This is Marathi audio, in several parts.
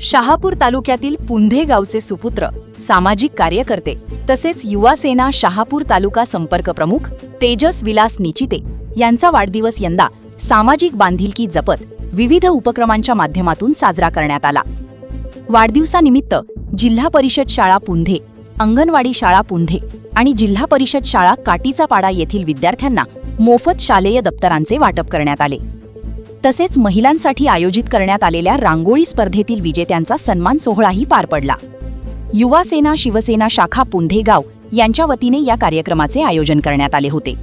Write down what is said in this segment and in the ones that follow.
शहापूर तालुक्यातील पुंधे गावचे सुपुत्र, सामाजिक कार्यकर्ते तसेच युवा सेना शहापूर तालुका संपर्क प्रमुख तेजस विलास निचिते यांचा वाढदिवस यंदा सामाजिक बांधिलकी जपत विविध उपक्रमांच्या माध्यमातून साजरा करण्यात आला। वाढदिवसानिमित्त जिल्हा परिषद शाळा पुंधे, अंगणवाडी शाळा पुंधे आणि जिल्हा परिषद शाळा काटीचा पाडा येथील विद्यार्थ्यांना मोफत शालेय दप्तरांचे वाटप करण्यात आले। तसेच महिलांसाठी आयोजित करण्यात आलेल्या रांगोळी स्पर्धेतील विजेत्यांचा सन्मान सोहळाही पार पडला। युवा सेना शिवसेना शाखा पुंधे गाव यांच्या वतीने या कार्यक्रमाचे आयोजन करण्यात आले होते।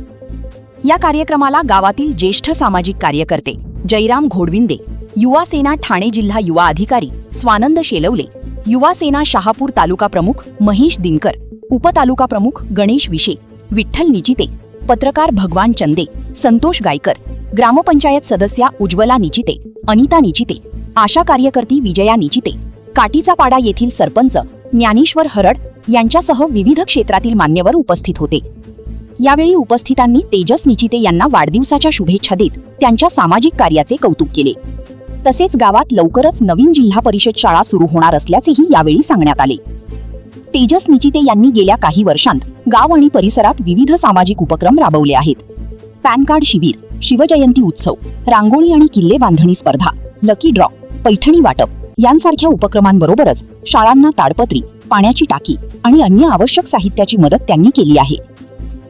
या कार्यक्रमाला गावातील ज्येष्ठ सामाजिक कार्यकर्ते जयराम घोडविंदे, युवा सेना ठाणे जिल्हा युवा अधिकारी स्वानंद शेलवले, युवा सेना शहापूर तालुका प्रमुख महेश दिनकर, उपतालुका प्रमुख गणेश विशे, विठ्ठल निचिते, पत्रकार भगवान चंदे, संतोष गायकर, ग्रामपंचायत सदस्या उज्ज्वला निचिते, अनिता निचिते, आशा कार्यकर्ती विजया निचिते, काटीचा पाडा येथील सरपंच ज्ञानेश्वर हरड यांच्यासह विविध क्षेत्रातील मान्यवर उपस्थित होते। यावेळी उपस्थितांनी तेजस निचिते यांना वाढदिवसाच्या शुभेच्छा देत त्यांच्या सामाजिक कार्याचे कौतुक केले। तसेच गावात लवकरच नवीन जिल्हा परिषद शाळा सुरू होणार असल्याचेही यावेळी सांगण्यात आले। तेजस निचिते यांनी गेल्या काही वर्षांत गाव आणि परिसरात विविध सामाजिक उपक्रम राबवले आहेत। पॅन कार्ड शिबिर, शिवजयंती उत्सव, रांगोळी आणि किल्ले बांधणी स्पर्धा, लकी ड्रॉ, पैठणी वाटप यांसारख्या उपक्रमांबरोबरच शाळांना ताडपत्री, पाण्याची टाकी आणि अन्य आवश्यक साहित्याची मदत त्यांनी केली आहे।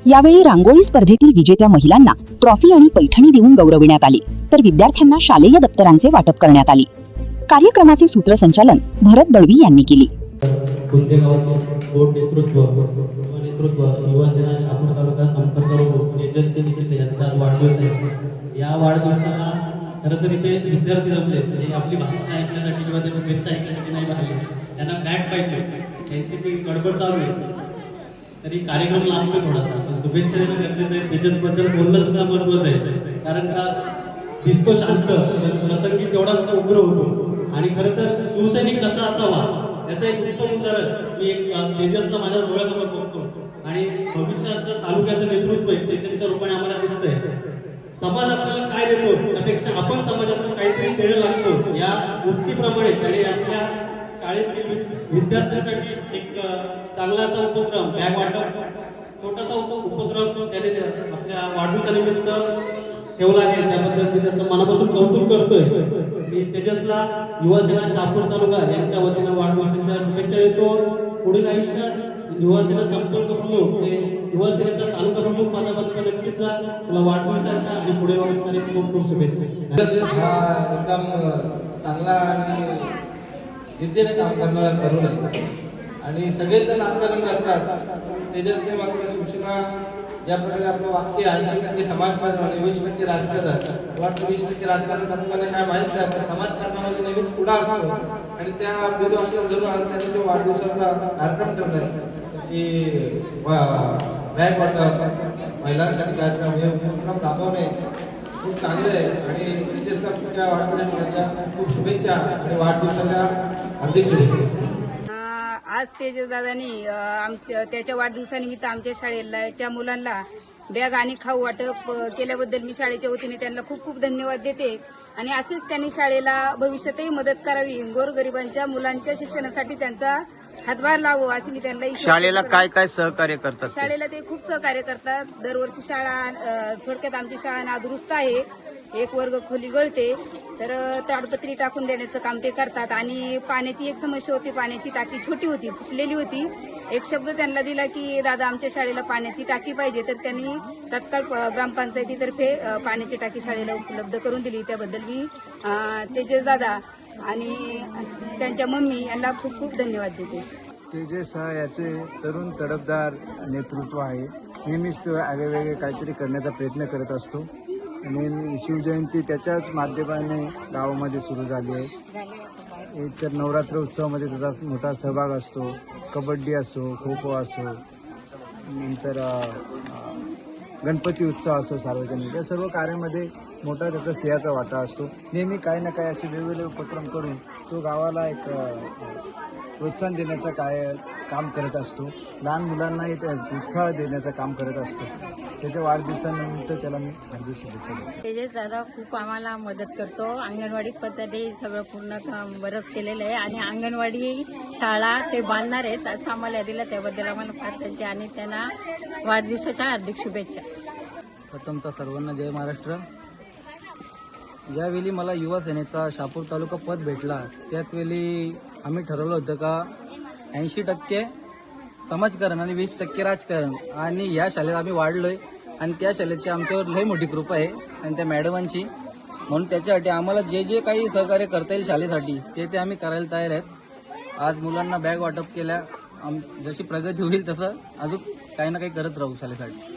यावेळी रांगोळी स्पर्धेतील विजेत्या महिलांना ट्रॉफी आणि पैठणी देऊन गौरविण्यात आले, तर विद्यार्थ्यांना शालेय दप्तरांचे वाटप करण्यात आले। कार्यक्रमाचे सूत्रसंचालन भरत दळवी यांनी केले। पुंधे गावाचे बोर्ड नेतृत्व युवा सेना शहापूर तालुका संपर्क प्रमुख तेजस निचिते यांचा वाढदिवस आहे। या वाढदिवसाला खरं तर इथे विद्यार्थी जमले, ते आपली भाषण ऐकण्यासाठी किंवा त्याची शुभेच्छा ऐकण्यासाठी नाही आले, त्यांना बॅग पाहिजे, त्यांची ती गडबड चालू आहे, तरी कार्यक्रम लांबतोय थोडासा, पण शुभेच्छा देणं गरजेचं आहे। त्याच्याबद्दल बोलणं सुद्धा महत्त्वाचं आहे, कारण का दिसतो शांत, प्रसंगी तेवढा उग्र होतो। आणि खरं तर शिवसैनिक कसा असावा त्याचं एक उत्तम उदाहरण मी एक तेजसला माझ्या डोळ्यासमोर बघतो आणि भविष्याचं तालुक्याचं नेतृत्व आहे तेजसच्या रूपाने आम्हाला दिसतंय। समाज आपल्याला काय देतो त्यापेक्षा आपण समाजातून काहीतरी देणं लागतो, या वृत्तीप्रमाणे आणि आपल्या शाळेतील विद्यार्थ्यांसाठी एक चांगला असा उपक्रम बॅग वाटप, छोटासा उपक्रम त्याने आपल्या वाढदिवसानिमित्त ठेवला आहे, त्याबद्दल मी त्याचं मनापासून कौतुक करतोय। मी तेजसला युवा सेना शहापूर तालुका यांच्या वतीनं वाढदिवसाच्या शुभेच्छा देतो। पुढील आयुष्यात युवा सेना संपर्क प्रमुख ते युवा सेनेचा तालुका प्रमुख पदापर्यंत नक्कीच जा। तुला वाढदिवसाच्या आणि पुढील वाढदिवसाच्या खूप खूप शुभेच्छा। हा एकदम चांगला आणि जिद्दीने काम करणारा तरुण आहे आणि सगळेच जण राजकारण करतात, तेजसने मात्र शिवसेना ज्या प्रकारे आपलं वाक्य 80% समाजकारण आणि 20% राजकारण, वाटतं 20% राजकारण करताना काय माहित नाही, पण समाजकारणामध्ये नेहमीच पुढा असतो आणि त्या बिंदूवर जरूर आज त्यांनी जो वाढदिवसाचा कार्यक्रम ठेवलाय की बॅग वाटप, महिलांसाठी कार्यक्रम, हे उपक्रम राबवणे खूप चांगले आहे आणि तेजसला पुढच्या वाढदिवसाच्या खूप शुभेच्छा आणि वाढदिवसाच्या हार्दिक शुभेच्छा। आज तेजस दादांनी त्याच्या वाढदिवसानिमित्त आमच्या शाळेच्या मुलांना बॅग आणि खाऊ वाटप केल्याबद्दल मी शाळेच्या वतीने त्यांना खूप खूप धन्यवाद देते आणि असेच त्यांनी शाळेला भविष्यातही मदत करावी, गोरगरिबांच्या मुलांच्या शिक्षणासाठी त्यांचा हातभार लावो असे मी त्यांना शाळेला काय काय सहकार्य करतात? शाळेला ते खूप सहकार्य करतात। दरवर्षी शाळा थोडक्यात आमची शाळा नादुरुस्त आहे, एक वर्ग खोली गळते, तर ताडपत्री टाकून देण्याचं काम ते करतात आणि पाण्याची एक समस्या होती, पाण्याची टाकी छोटी होती, फुटलेली होती। एक शब्द त्यांना दिला की दादा आमच्या शाळेला पाण्याची टाकी पाहिजे, तर त्यांनी तत्काळ ग्रामपंचायतीतर्फे पाण्याची टाकी शाळेला उपलब्ध करून दिली। त्याबद्दल मी तेजस दादा आणि त्यांच्या मम्मी यांना खूप खूप धन्यवाद देते। तेजस हा याचे तरुण तडफदार नेतृत्व आहे, नेहमीच तो वेगवेगळे काहीतरी करण्याचा प्रयत्न करत असतो आणि शिवजयंती त्याच्याच माध्यमाने गावामध्ये सुरू झाली आहे। एक तर नवरात्र उत्सवामध्ये त्याचा मोठा सहभाग असतो, कबड्डी असो, खो खो असो, नंतर गणपती उत्सव असो, सार्वजनिक, या सर्व कार्यामध्ये मोठा त्याचा सिंहाचा वाटा असतो। नेहमी काही ना काही असे वेगवेगळे उपक्रम करून तो गावाला एक प्रोत्साहन देण्याचं काम करत असतो. लहान मुलांनाही ते उत्साह देण्याचं काम करत असतो. त्याच्या वाढदिवसानिमित्त त्याला मी हार्दिक शुभेच्छा देतो. तेजस दादा खूप आम्हाला मदत करतो. अंगणवाडी पद्धती सगळं पूर्ण काम बरंच केलेलं आहे आणि अंगणवाडी शाळा ते बांधणार आहेत असं आम्हाला दिलं. त्याबद्दल आम्हाला फार त्यांचे आणि त्यांना वाढदिवसाच्या हार्दिक शुभेच्छा. प्रथमतः सर्वांना जय महाराष्ट्र. ज्यावेळी मला युवा सेनेचा शहापूर तालुका पद भेटला त्याचवेळी आम्ही ठरवलं होतं का 80% समाजकारण आणि 20% राजकारण आणि या शाळेत आम्ही वाढलोय आणि त्या शाळेची आमच्यावर लय मोठी कृपा आहे आणि त्या मॅडमांची. म्हणून त्याच्यासाठी आम्हाला जे जे काही सहकार्य करता येईल शाळेसाठी ते आम्ही करायला तयार आहेत. आज मुलांना बॅग वाटप केल्या. जशी प्रगती होईल तसं अजून काही ना काही करत राहू शाळेसाठी.